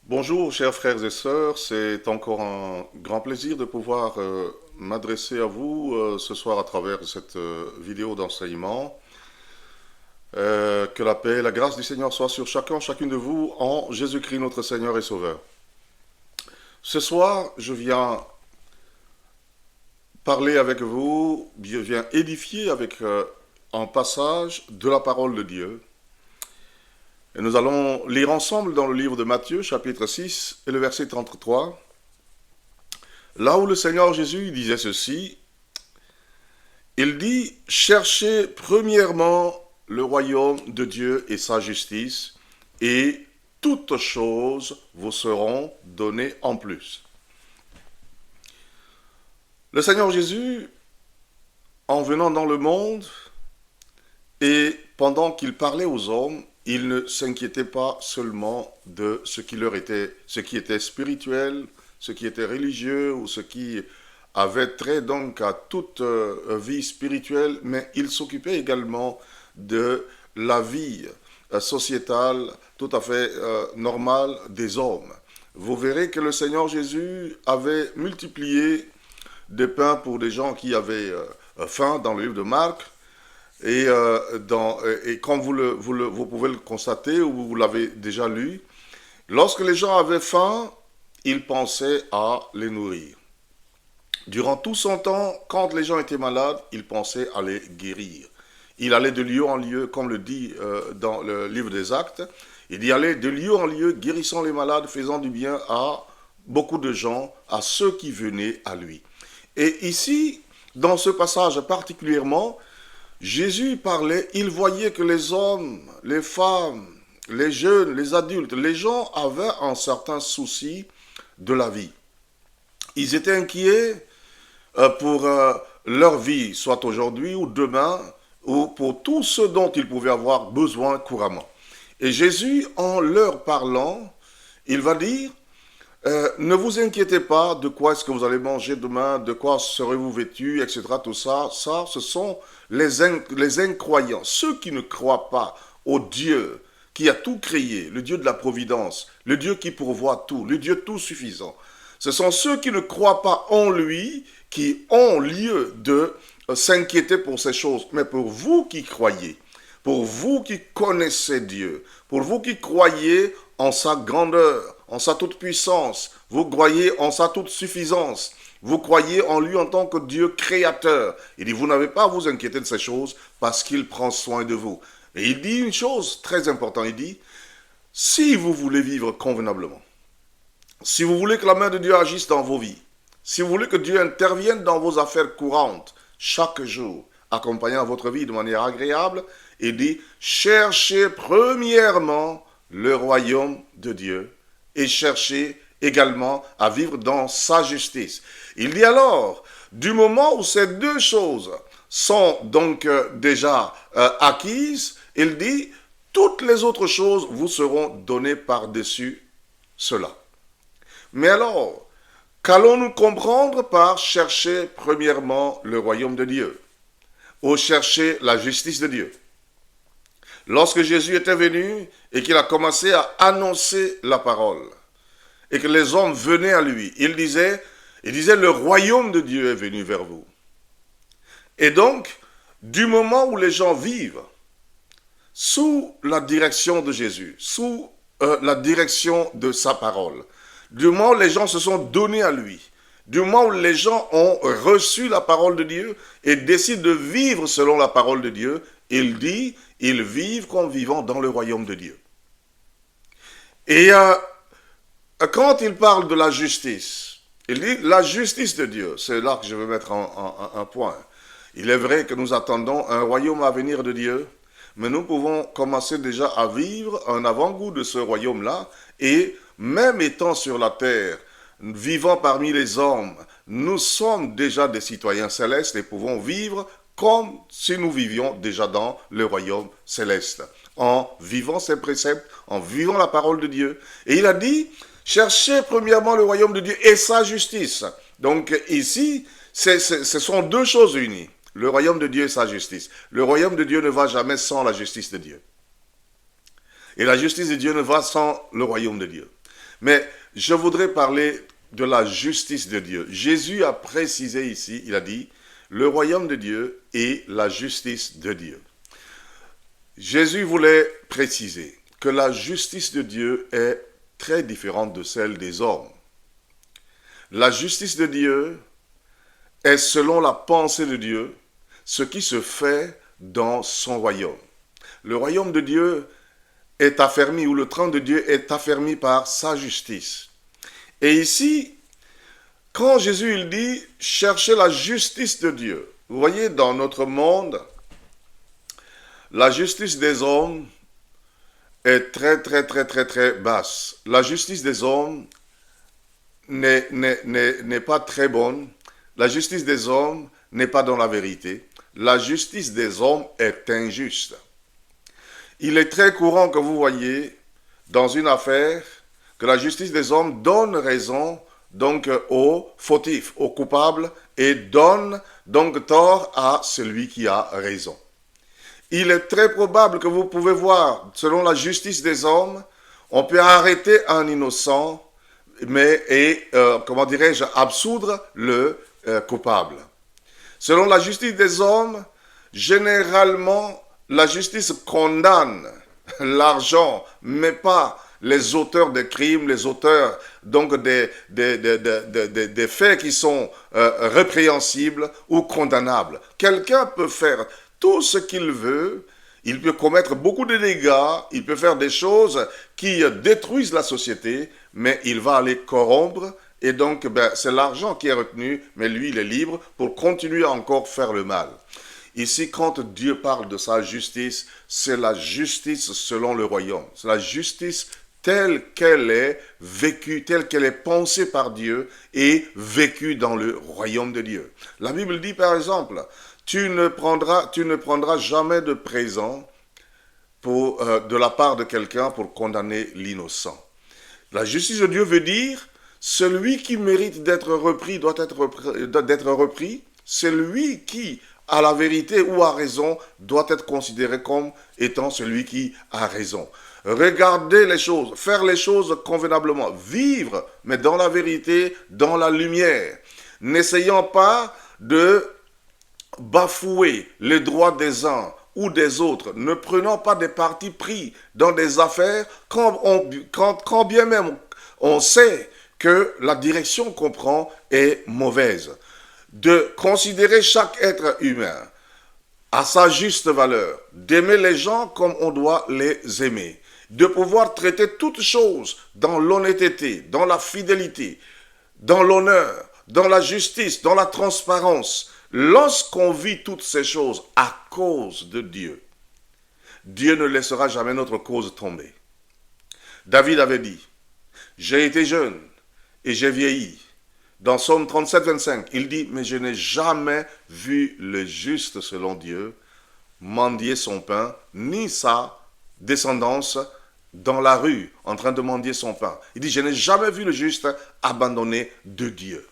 Bonjour chers frères et sœurs, c'est encore un grand plaisir de pouvoir m'adresser à vous ce soir à travers cette vidéo d'enseignement. Que la paix et la grâce du Seigneur soient sur chacun, chacune de vous en Jésus-Christ notre Seigneur et Sauveur. Ce soir, je viens parler avec vous, je viens édifier avec un passage de la parole de Dieu. Et nous allons lire ensemble dans le livre de Matthieu, chapitre 6 et le verset 33. Là où le Seigneur Jésus disait ceci, il dit, cherchez premièrement le royaume de Dieu et sa justice, et toutes choses vous seront données en plus. Le Seigneur Jésus, en venant dans le monde, et pendant qu'il parlait aux hommes, il ne s'inquiétait pas seulement de ce qui était spirituel, ce qui était religieux ou ce qui avait trait donc à toute vie spirituelle, mais il s'occupait également de la vie sociétale tout à fait normale des hommes. Vous verrez que le Seigneur Jésus avait multiplié des pains pour des gens qui avaient faim dans le livre de Marc. Et comme vous pouvez le constater ou vous l'avez déjà lu, lorsque les gens avaient faim, ils pensaient à les nourrir. Durant tout son temps, quand les gens étaient malades, il pensait à les guérir. Il allait de lieu en lieu, comme le dit dans le livre des Actes, il y allait de lieu en lieu, guérissant les malades, faisant du bien à beaucoup de gens, à ceux qui venaient à lui. Et ici, dans ce passage particulièrement, Jésus parlait, il voyait que les hommes, les femmes, les jeunes, les adultes, les gens avaient un certain souci de la vie. Ils étaient inquiets pour leur vie, soit aujourd'hui ou demain, ou pour tout ce dont ils pouvaient avoir besoin couramment. Et Jésus, en leur parlant, il va dire, ne vous inquiétez pas de quoi est-ce que vous allez manger demain, de quoi serez-vous vêtus, etc. Tout ça, ce sont les incroyants, ceux qui ne croient pas au Dieu qui a tout créé, le Dieu de la providence, le Dieu qui pourvoit tout, le Dieu tout suffisant. Ce sont ceux qui ne croient pas en lui qui ont lieu de s'inquiéter pour ces choses. Mais pour vous qui croyez, pour vous qui connaissez Dieu, pour vous qui croyez en sa grandeur, en sa toute-puissance, vous croyez en sa toute-suffisance, vous croyez en lui en tant que Dieu créateur. Il dit, vous n'avez pas à vous inquiéter de ces choses parce qu'il prend soin de vous. Et il dit une chose très importante, il dit, si vous voulez vivre convenablement, si vous voulez que la main de Dieu agisse dans vos vies, si vous voulez que Dieu intervienne dans vos affaires courantes, chaque jour, accompagnant votre vie de manière agréable, il dit, cherchez premièrement le royaume de Dieu et cherchez également à vivre dans sa justice. Il dit alors, du moment où ces deux choses sont donc déjà acquises, il dit, toutes les autres choses vous seront données par-dessus cela. Mais alors, qu'allons-nous comprendre par chercher premièrement le royaume de Dieu ou chercher la justice de Dieu? Lorsque Jésus était venu et qu'il a commencé à annoncer la parole et que les hommes venaient à lui, il disait, le royaume de Dieu est venu vers vous. Et donc, du moment où les gens vivent sous la direction de Jésus, sous la direction de sa parole, du moment où les gens se sont donnés à lui, du moment où les gens ont reçu la parole de Dieu et décident de vivre selon la parole de Dieu, il dit, ils vivent comme vivant dans le royaume de Dieu. Et quand il parle de la justice, il dit la justice de Dieu, c'est là que je veux mettre un point. Il est vrai que nous attendons un royaume à venir de Dieu, mais nous pouvons commencer déjà à vivre un avant-goût de ce royaume-là, et même étant sur la terre, vivant parmi les hommes, nous sommes déjà des citoyens célestes et pouvons vivre comme si nous vivions déjà dans le royaume céleste, en vivant ses préceptes, en vivant la parole de Dieu. Et il a dit, cherchez premièrement le royaume de Dieu et sa justice. Donc ici, ce sont deux choses unies, le royaume de Dieu et sa justice. Le royaume de Dieu ne va jamais sans la justice de Dieu. Et la justice de Dieu ne va sans le royaume de Dieu. Mais je voudrais parler de la justice de Dieu. Jésus a précisé ici, il a dit, le royaume de Dieu et la justice de Dieu. Jésus voulait préciser que la justice de Dieu est très différente de celle des hommes. La justice de Dieu est selon la pensée de Dieu, ce qui se fait dans son royaume. Le royaume de Dieu est affermi, ou le trône de Dieu est affermi par sa justice. Et ici, quand Jésus il dit « cherchez la justice de Dieu », vous voyez, dans notre monde, la justice des hommes est très, très, très, très, très basse. La justice des hommes n'est pas très bonne. La justice des hommes n'est pas dans la vérité. La justice des hommes est injuste. Il est très courant que vous voyez dans une affaire que la justice des hommes donne raison donc aux fautifs, aux coupables, et donne donc tort à celui qui a raison. Il est très probable que vous pouvez voir, selon la justice des hommes, on peut arrêter un innocent, comment dirais-je, absoudre le coupable. Selon la justice des hommes, généralement, la justice condamne l'argent, mais pas les auteurs des crimes, les auteurs donc des faits qui sont répréhensibles ou condamnables. Quelqu'un peut faire tout ce qu'il veut, il peut commettre beaucoup de dégâts, il peut faire des choses qui détruisent la société, mais il va aller corrompre, et donc c'est l'argent qui est retenu, mais lui il est libre pour continuer à encore faire le mal. Ici, quand Dieu parle de sa justice, c'est la justice selon le royaume. C'est la justice telle qu'elle est vécue, telle qu'elle est pensée par Dieu et vécue dans le royaume de Dieu. La Bible dit par exemple, tu ne prendras jamais de présent de la part de quelqu'un pour condamner l'innocent. La justice de Dieu veut dire, celui qui mérite d'être repris doit d'être repris, celui qui à la vérité ou à raison doit être considéré comme étant celui qui a raison. Regarder les choses, faire les choses convenablement, vivre, mais dans la vérité, dans la lumière. N'essayant pas de bafouer les droits des uns ou des autres, ne prenant pas des partis pris dans des affaires quand bien même on sait que la direction qu'on prend est mauvaise. De considérer chaque être humain à sa juste valeur, d'aimer les gens comme on doit les aimer, de pouvoir traiter toutes choses dans l'honnêteté, dans la fidélité, dans l'honneur, dans la justice, dans la transparence. Lorsqu'on vit toutes ces choses à cause de Dieu, Dieu ne laissera jamais notre cause tomber. David avait dit, j'ai été jeune et j'ai vieilli. Dans Psaume 37, 25, il dit, mais je n'ai jamais vu le juste selon Dieu mendier son pain, ni sa descendance dans la rue en train de mendier son pain. Il dit, je n'ai jamais vu le juste abandonné de Dieu.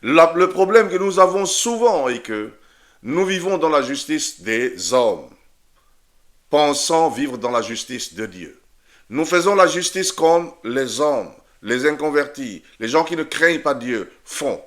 Le problème que nous avons souvent est que nous vivons dans la justice des hommes, pensant vivre dans la justice de Dieu. Nous faisons la justice comme les hommes, les inconvertis, les gens qui ne craignent pas Dieu font.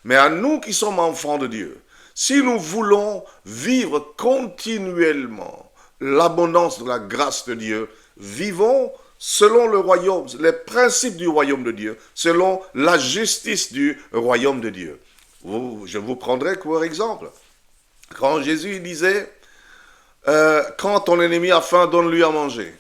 Mais à nous qui sommes enfants de Dieu, si nous voulons vivre continuellement l'abondance de la grâce de Dieu, vivons selon le royaume, les principes du royaume de Dieu, selon la justice du royaume de Dieu. Je vous prendrai pour exemple. Quand Jésus disait, quand ton ennemi a faim, donne-lui à manger.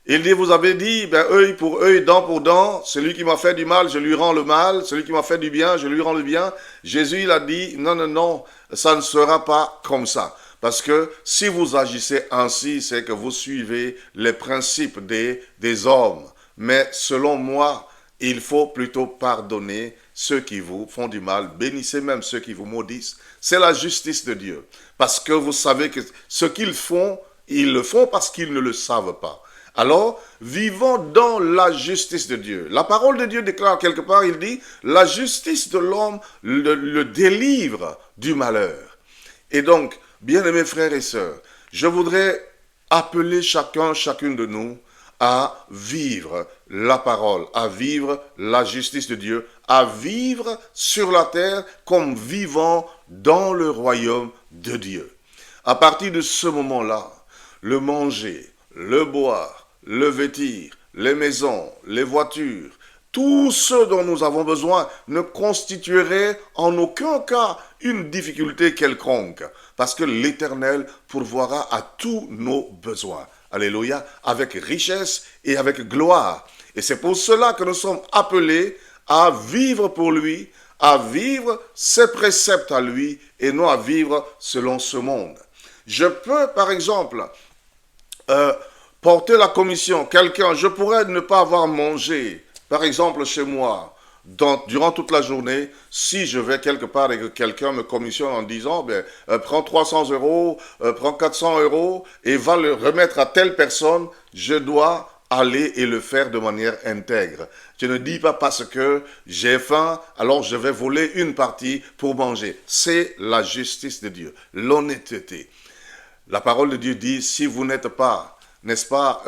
Il dit, vous avez dit, œil pour œil, dent pour dent, celui qui m'a fait du mal, je lui rends le mal, celui qui m'a fait du bien, je lui rends le bien. Jésus, il a dit, non, ça ne sera pas comme ça. Parce que si vous agissez ainsi, c'est que vous suivez les principes des hommes. Mais selon moi, il faut plutôt pardonner ceux qui vous font du mal, bénissez même ceux qui vous maudissent. C'est la justice de Dieu. Parce que vous savez que ce qu'ils font, ils le font parce qu'ils ne le savent pas. Alors, vivons dans la justice de Dieu. La parole de Dieu déclare quelque part, il dit, la justice de l'homme le délivre du malheur. Et donc, bien-aimés frères et sœurs, je voudrais appeler chacune de nous à vivre la parole, à vivre la justice de Dieu, à vivre sur la terre comme vivant dans le royaume de Dieu. À partir de ce moment-là, le manger, le boire, le vêtir, les maisons, les voitures, tout ce dont nous avons besoin ne constituerait en aucun cas une difficulté quelconque, parce que l'Éternel pourvoira à tous nos besoins. Alléluia, avec richesse et avec gloire. Et c'est pour cela que nous sommes appelés à vivre pour lui, à vivre ses préceptes à lui, et non à vivre selon ce monde. Je peux, par exemple, porter la commission. Je pourrais ne pas avoir mangé, par exemple chez moi, durant toute la journée, si je vais quelque part et que quelqu'un me commissionne en disant, prends 300 euros, prends 400 euros et va le remettre à telle personne, je dois aller et le faire de manière intègre. Je ne dis pas parce que j'ai faim, alors je vais voler une partie pour manger. C'est la justice de Dieu, l'honnêteté. La parole de Dieu dit, si vous n'êtes pas, n'est-ce pas,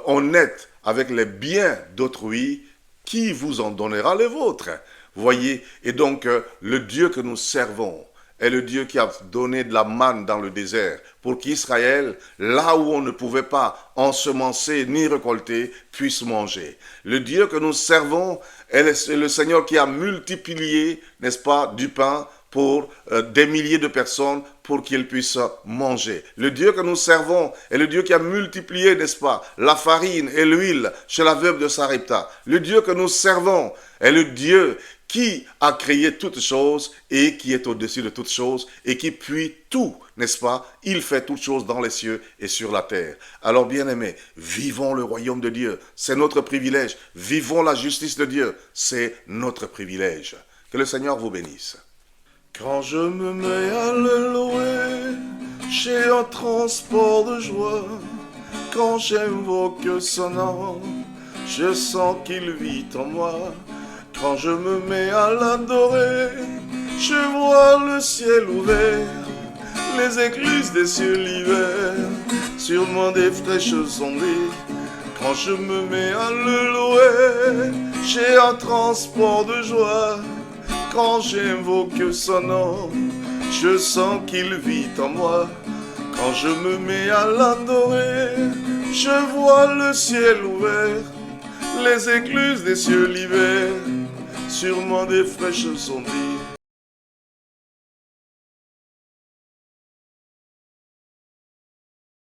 honnête avec les biens d'autrui, qui vous en donnera les vôtres? Voyez, et donc le Dieu que nous servons est le Dieu qui a donné de la manne dans le désert pour qu'Israël, là où on ne pouvait pas ensemencer ni récolter, puisse manger. Le Dieu que nous servons est le Seigneur qui a multiplié, n'est-ce pas, du pain pour des milliers de personnes pour qu'ils puissent manger. Le Dieu que nous servons est le Dieu qui a multiplié, n'est-ce pas, la farine et l'huile chez la veuve de Sarepta. Le Dieu que nous servons est le Dieu qui a créé toutes choses et qui est au-dessus de toutes choses et qui puise tout, n'est-ce pas? Il fait toutes choses dans les cieux et sur la terre. Alors bien-aimés, vivons le royaume de Dieu, c'est notre privilège. Vivons la justice de Dieu, c'est notre privilège. Que le Seigneur vous bénisse. Quand je me mets à le louer, j'ai un transport de joie. Quand j'invoque son nom, je sens qu'il vit en moi. Quand je me mets à l'adorer, je vois le ciel ouvert, les écluses des cieux l'hiver, sûrement des fraîches ondées. Quand je me mets à le louer, j'ai un transport de joie. Quand j'invoque son nom, je sens qu'il vit en moi. Quand je me mets à l'adorer, je vois le ciel ouvert, les écluses des cieux l'hiver, sûrement des fraîches ondées.